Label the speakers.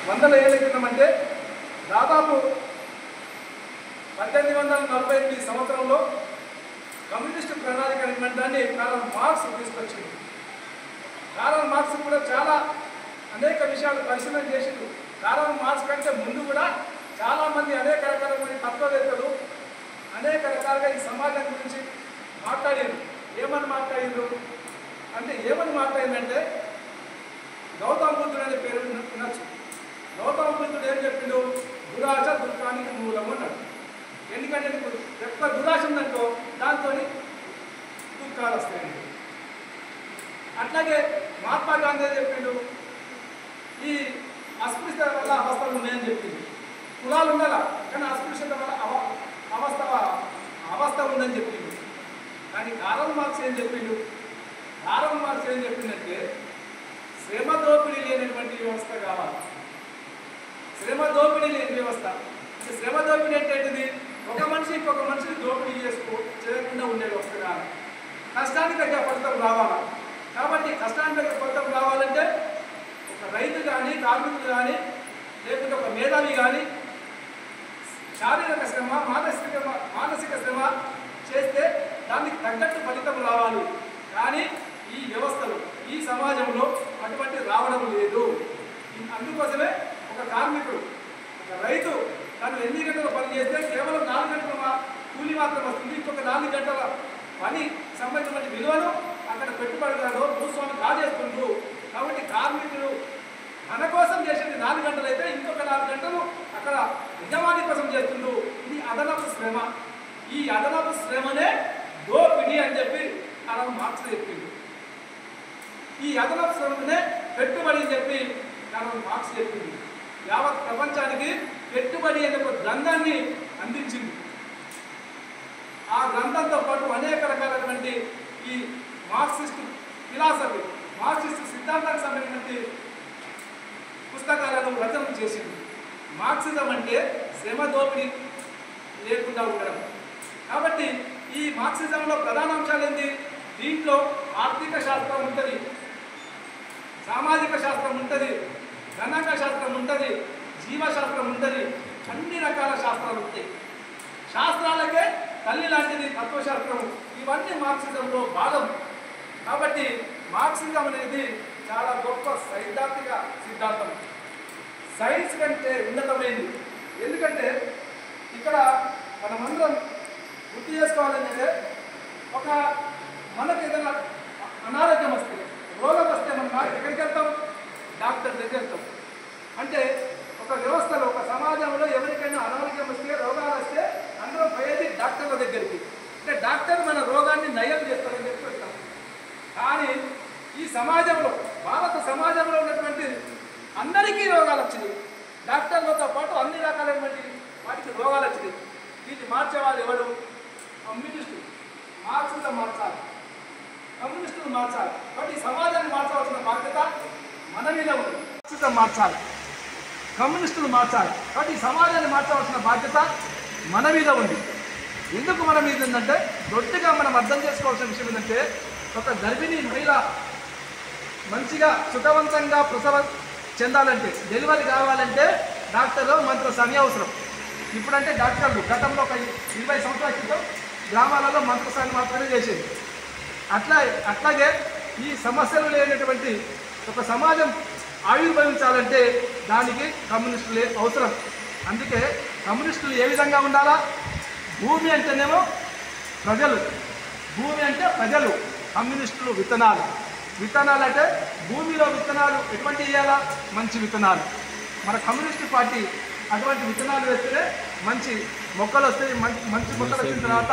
Speaker 1: వందల ఏళ్ల క్రితం అంటే దాదాపు 1848 సంవత్సరంలో కమ్యూనిస్టు ప్రణాళిక అనేటువంటి దాన్ని కార్ల్ మార్క్స్ తీసుకొచ్చింది. కార్ల్ మార్క్స్ కూడా చాలా అనేక విషయాలు పరిశీలన చేసిండు. కార్ల్ మార్క్స్ కంటే ముందు కూడా చాలామంది అనేక రకాలైన తత్వవేత్తలు అనేక రకాలుగా ఈ సమాజం గురించి మాట్లాడారు. ఏమని మాట్లాడిందంటే గౌతమ బుద్ధుడు అనే పేరు వినొచ్చు. గౌతమ బుద్ధుడు ఏం చెప్పిండు? దురాశ దుఃఖానికి మూలము అన్నాడు. ఎందుకంటే నీకు ఎక్కువ దురాశ ఉందంటో దాంతో దుఃఖాలు వస్తాయండి. అట్లాగే మహాత్మా గాంధీ చెప్పిండు ఈ అస్పృశ్యత వల్ల అవస్థలు ఉన్నాయని చెప్పింది. కులాలు ఉండాల కానీ అస్పృశ్యత వల్ల అవస్థ ఉందని చెప్పిండు. కానీ కార్ల్ మార్క్స్ ఏం చెప్పిండు? కార్ల్ మార్క్స్ ఏం చెప్పిందంటే శ్రమ దోపిడీ లేనటువంటి వ్యవస్థ కావాలి. శ్రమ దోపిడీ లేని వ్యవస్థ అంటే శ్రమ దోపిడీ ఏంటంటే ఒక మనిషి ఇంకొక మనిషిని దోపిడీ చేయకుండా ఉండే వ్యవస్థ కావాలి. కష్టానికి తగ్గ ఫలితం రావాలి. కాబట్టి కష్టానికి తగ్గ ఫలితం రావాలంటే ఒక రైతు కానీ కార్మికులు కానీ లేకుంటే ఒక మేధావి కానీ శారీరక శ్రమ మానసిక శ్రమ చేస్తే దానికి తగ్గట్టు ఫలితం రావాలి. కానీ ఈ వ్యవస్థలో ఈ సమాజంలో అటువంటి రావడం లేదు. అందుకోసమే ఒక కార్మికుడు ఒక రైతు తను 8 గంటలు పని చేస్తే కేవలం 4 గంటల కూలి మాత్రం వస్తుంది. ఇంకొక 4 గంటల పని సంబంధించిన విలువను అక్కడ పెట్టుబడిదారుడు భూస్వామి కాజేస్తుండ్రు. కాబట్టి కార్మికులు మన కోసం చేసేది 4 గంటలు అయితే ఇంకొక 4 గంటలు అక్కడ యజమాని కోసం చేస్తుండ్రు. ఇది అదనపు శ్రమ. ఈ అదనపు శ్రమనే దోపిడీ అని చెప్పి కార్ల్ మార్క్స్ చెప్పింది. ఈ అదనపు శ్రమనే పెట్టుబడి అని చెప్పి కార్ల్ మార్క్స్ చెప్పింది. యావత్ ప్రపంచానికి పెట్టుబడి అనే ఒక గ్రంథాన్ని అందించింది. ఆ గ్రంథంతో పాటు అనేక రకాలైనటువంటి ఈ మార్క్సిస్ట్ ఫిలాసఫీ మార్క్సిస్ట్ సిద్ధాంతానికి సంబంధించినటువంటి పుస్తకాలను రచన చేసింది. మార్క్సిజం అంటే శ్రమ దోపిడీ లేకుండా ఉండడం. కాబట్టి ఈ మార్క్సిజంలో ప్రధాన అంశాలు ఏంటి? దీంట్లో ఆర్థిక శాస్త్రం ఉంటుంది, సామాజిక శాస్త్రం ఉంటుంది, గణాంక శాస్త్రం ఉంటుంది, జీవశాస్త్రం ఉంటుంది, అన్ని రకాల శాస్త్రాలు ఉంటాయి. శాస్త్రాలకే తల్లి లాంటిది తత్వశాస్త్రం. ఇవన్నీ మార్క్సిజంలో భాగం. కాబట్టి మార్క్సిజం అనేది చాలా గొప్ప సైద్ధాంతిక సిద్ధాంతం. సైన్స్ కంటే ఉన్నతమైంది. ఎందుకంటే ఇక్కడ మనమందరం గుర్తు చేసుకోవాలంటే మనకు ఏదైనా అనారోగ్యం వస్తే రోగం వస్తే మనం ఎక్కడికి వెళ్తాం? డాక్టర్ దగ్గరికి వెళ్తాం. అంటే ఒక వ్యవస్థలో ఒక సమాజంలో ఎవరికైనా అనారోగ్యం వస్తే రోగాలు వస్తే అందరూ పోయేది డాక్టర్ల దగ్గరికి. అంటే డాక్టర్ మన రోగాన్ని నయం చేస్తారని చెప్పి వెళ్తాం. కానీ ఈ సమాజంలో భారత సమాజంలో ఉన్నటువంటి అందరికీ రోగాలు వచ్చినాయి. డాక్టర్లతో పాటు అన్ని రకాలైనటువంటి వాటికి రోగాలు వచ్చినాయి. వీటిని మార్చేవాళ్ళు ఎవరు? కమ్యూనిస్టులు. మార్క్సిజం మార్చాలి, కమ్యూనిస్టులు మార్చాలి. కాబట్టి ఈ సమాజాన్ని మార్చవలసిన బాధ్యత మన మీద ఉంది. మార్క్సిజం మార్చాలి, కమ్యూనిస్టులు మార్చాలి. కాబట్టి ఈ సమాజాన్ని మార్చవలసిన బాధ్యత మన మీద ఉంది. ఎందుకు మన మీద ఉందంటే దొడ్డిగా మనం అర్థం చేసుకోవాల్సిన విషయం ఏంటంటే ఒక గర్భిణీ మహిళ మంచిగా సుఖవంతంగా ప్రసవం చెందాలంటే డెలివరీ కావాలంటే డాక్టర్లు మంత్రసాని అవసరం. ఇప్పుడంటే డాక్టర్లు గతంలో ఒక 20 సంవత్సరాల క్రితం గ్రామాలలో మంత్రసాని మాత్రమే చేసేది. అట్లాగే ఈ సమస్యలు లేనటువంటి ఒక సమాజం ఆవిర్భవించాలంటే దానికి కమ్యూనిస్టులే అవసరం. అందుకే కమ్యూనిస్టులు ఏ విధంగా ఉండాలా? భూమి అంటేనేమో ప్రజలు, భూమి అంటే ప్రజలు, కమ్యూనిస్టులు విత్తనాలు. విత్తనాలు అంటే భూమిలో విత్తనాలు ఎటువంటి వేయాలా? మంచి విత్తనాలు. మన కమ్యూనిస్టు పార్టీ అటువంటి విత్తనాలు వేస్తే మంచి మొక్కలు వస్తాయి. మంచి మొక్కలు వచ్చిన తర్వాత